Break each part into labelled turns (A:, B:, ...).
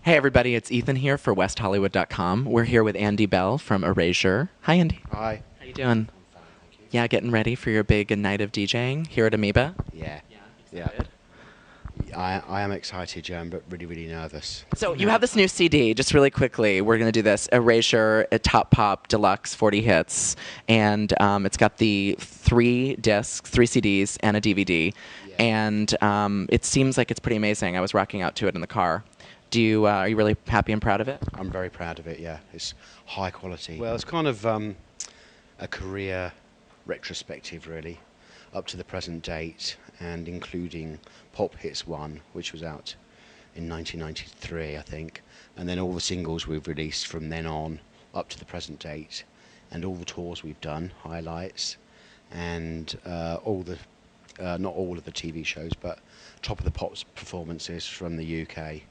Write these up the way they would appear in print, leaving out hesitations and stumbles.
A: Hey everybody, it's Ethan here for WestHollywood.com. We're here with Andy Bell from Erasure. Hi Andy.
B: Hi.
A: How you doing?
B: I'm fine, thank you.
A: Yeah, getting ready for your big night of DJing here at Amoeba?
B: Yeah.
A: Yeah.
B: Yeah.
A: Excited?
B: I am excited, yeah, but really, really nervous.
A: So you have this new CD, just really quickly, we're going to do this, Erasure, a Top Pop Deluxe 40 Hits, and it's got the 3 discs, 3 CDs, and a DVD,
B: Yeah.
A: and it seems like it's pretty amazing. I was rocking out to it in the car. Are you really happy and proud of it?
B: I'm very proud of it, yeah. It's high quality. Well, it's kind of a career retrospective, really, up to the present date, and including Pop Hits 1, which was out in 1993, I think, and then all the singles we've released from then on up to the present date, and all the tours we've done, highlights, and all the, not all of the TV shows, but Top of the Pops performances from the UK,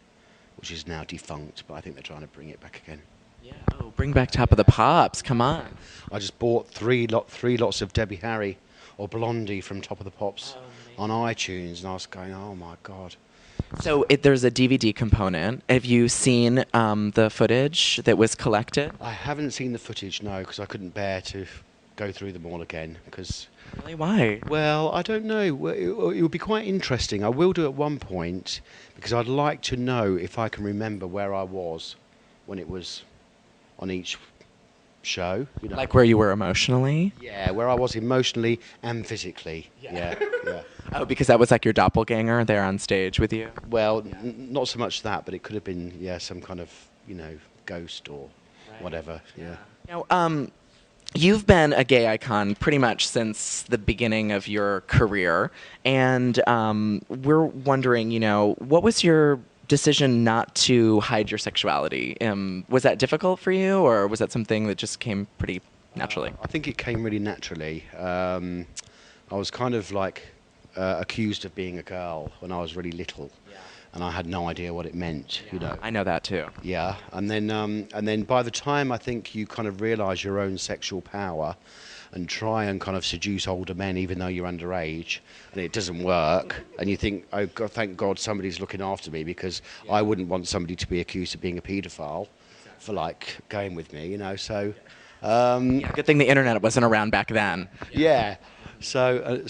B: which is now defunct, but I think they're trying to bring it back again.
A: Yeah. Oh, bring back Top of the Pops, come on.
B: I just bought three lots of Debbie Harry or Blondie from Top of the Pops on iTunes, and I was going, oh my God.
A: So there's a DVD component. Have you seen the footage that was collected?
B: I haven't seen the footage, no, because I couldn't bear to go through them all again. Because,
A: Really, why?
B: well, I don't know. Well, it would be quite interesting. I will do at one point, because I'd like to know if I can remember where I was when it was on each show. You know?
A: Like where you were emotionally?
B: Yeah, where I was emotionally and physically. Yeah, yeah.
A: Oh, because that was like your doppelganger there on stage with you?
B: Well, not so much that, but it could have been, yeah, some kind of, ghost or whatever. Yeah.
A: Now, you've been a gay icon pretty much since the beginning of your career, and we're wondering, what was your decision not to hide your sexuality? Was that difficult for you, or was that something that just came pretty naturally?
B: I think it came really naturally. I was kind of like accused of being a girl when I was really little, and I had no idea what it meant.
A: I know that too.
B: Yeah, and then by the time I think you kind of realise your own sexual power, and try and kind of seduce older men even though you're underage, and it doesn't work, and you think, oh God, thank God somebody's looking after me, because I wouldn't want somebody to be accused of being a paedophile for like going with me, so.
A: Good thing the internet wasn't around back then.
B: Yeah, so I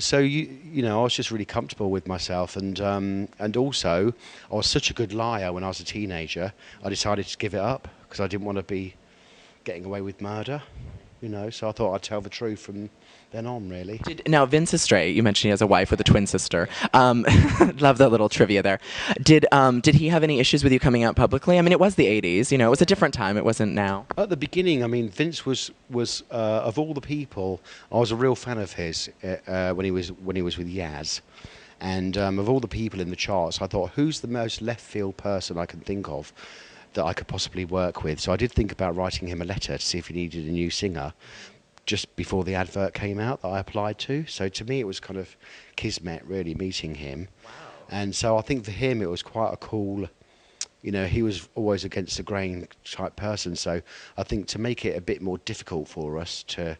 B: was just really comfortable with myself, and also I was such a good liar when I was a teenager. I decided to give it up because I didn't want to be getting away with murder, So I thought I'd tell the truth from then on, really.
A: Now, Vince is straight. You mentioned he has a wife with a twin sister. Love that little trivia there. Did he have any issues with you coming out publicly? I mean, it was the 80s. It was a different time. It wasn't now.
B: At the beginning, I mean, Vince was of all the people, I was a real fan of his when he was with Yaz. And of all the people in the charts, I thought, who's the most left field person I can think of that I could possibly work with? So I did think about writing him a letter to see if he needed a new singer just before the advert came out that I applied to. So to me it was kind of kismet, really, meeting him. Wow. And so I think for him it was quite a cool, he was always against the grain type person, so I think to make it a bit more difficult for us to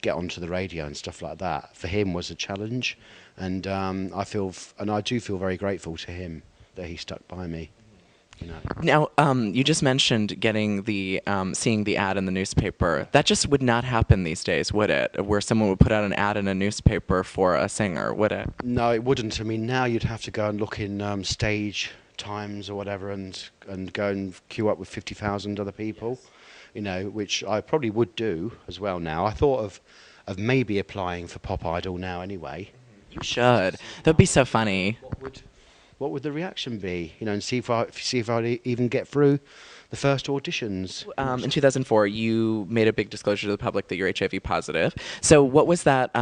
B: get onto the radio and stuff like that, for him was a challenge. And I do feel very grateful to him that he stuck by me.
A: Now, you just mentioned getting seeing the ad in the newspaper. That just would not happen these days, would it? Where someone would put out an ad in a newspaper for a singer, would it?
B: No, it wouldn't. I mean, now you'd have to go and look in Stage Times or whatever, and go and queue up with 50,000 other people, which I probably would do as well now. I thought of maybe applying for Pop Idol now anyway.
A: You should. That'd be so funny.
B: What would the reaction be? And see if I'd even get through the first auditions.
A: In 2004, you made a big disclosure to the public that you're HIV positive. So what was that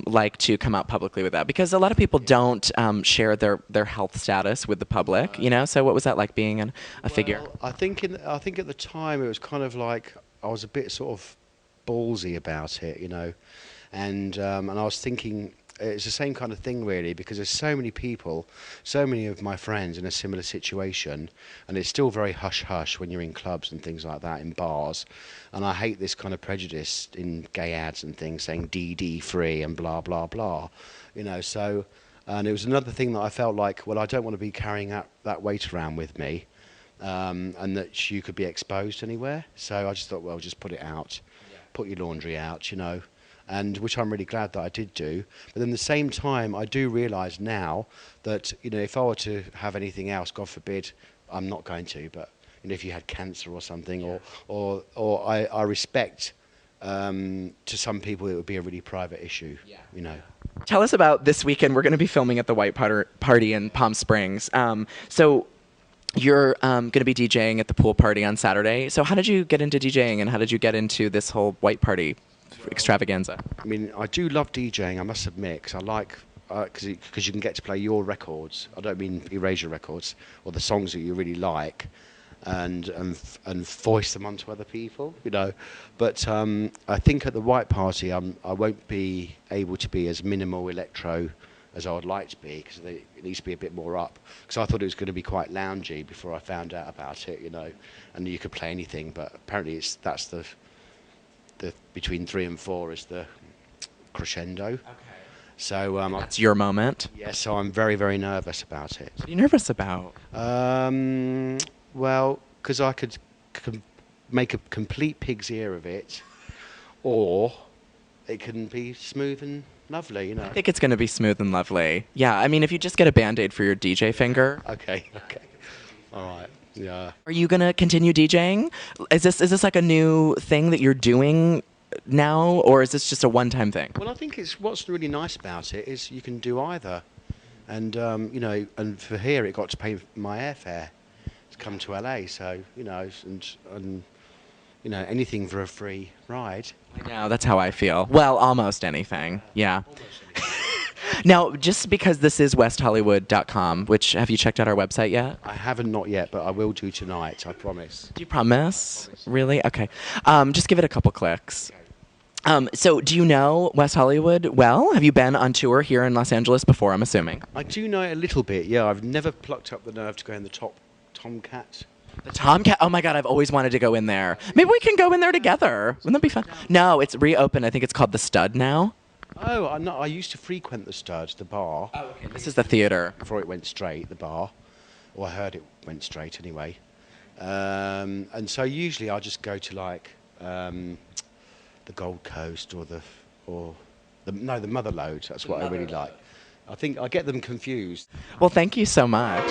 A: like to come out publicly with that? Because a lot of people don't share their health status with the public, So what was that like being a figure?
B: I think at the time it was kind of like I was a bit sort of ballsy about it, and I was thinking. It's the same kind of thing, really, because there's so many people, so many of my friends in a similar situation, and it's still very hush-hush when you're in clubs and things like that, in bars. And I hate this kind of prejudice in gay ads and things saying DD free and blah, blah, blah. So, and it was another thing that I felt like, well, I don't want to be carrying that weight around with me. and that you could be exposed anywhere. So I just thought, well, just put it out, put your laundry out, and which I'm really glad that I did do. But then at the same time, I do realise now that if I were to have anything else, God forbid, I'm not going to, but if you had cancer or something, or I respect. To some people, it would be a really private issue,
A: Tell us about this weekend. We're going to be filming at the White Party in Palm Springs. So you're going to be DJing at the pool party on Saturday. So how did you get into DJing, and how did you get into this whole White Party extravaganza?
B: I mean, I do love DJing, I must admit, because I like, because you can get to play your records. I don't mean erase your records, or the songs that you really like, and voice them onto other people, But I think at the White Party, I won't be able to be as minimal electro as I would like to be, because it needs to be a bit more up. Because I thought it was going to be quite loungy before I found out about it, and you could play anything. But apparently, that's the between 3 and 4 is the crescendo. Okay. So
A: that's your moment.
B: Yeah. So I'm very, very nervous about it.
A: What are you nervous about?
B: Well, because I could make a complete pig's ear of it, or it can be smooth and lovely,
A: I think it's going to be smooth and lovely. Yeah, I mean, if you just get a Band-Aid for your DJ finger.
B: Okay. All right. Yeah.
A: Are you going to continue DJing? Is this like a new thing that you're doing now, or is this just a one-time thing?
B: Well, I think what's really nice about it is you can do either, and and for here it got to pay my airfare to come to LA, so and anything for a free ride.
A: I know, that's how I feel. Well, almost anything. Yeah. Now, just because this is WestHollywood.com, which, have you checked out our website yet?
B: I haven't, not yet, but I will do tonight, I promise.
A: Do you promise? Really? Okay. Just give it a couple clicks. So, do you know West Hollywood well? Have you been on tour here in Los Angeles before, I'm assuming?
B: I do know it a little bit, yeah. I've never plucked up the nerve to go in the Tomcat.
A: The Tomcat? Oh my God, I've always wanted to go in there. Maybe we can go in there together. Wouldn't that be fun? No, it's reopened. I think it's called The Stud now.
B: Oh, I used to frequent the Stud, the bar.
A: Oh, okay. This is the theater.
B: Before it went straight, the bar. Or I heard it went straight anyway. And so usually I just go to like the Gold Coast or the Motherlode. That's what I really like. I think I get them confused.
A: Well, thank you so much.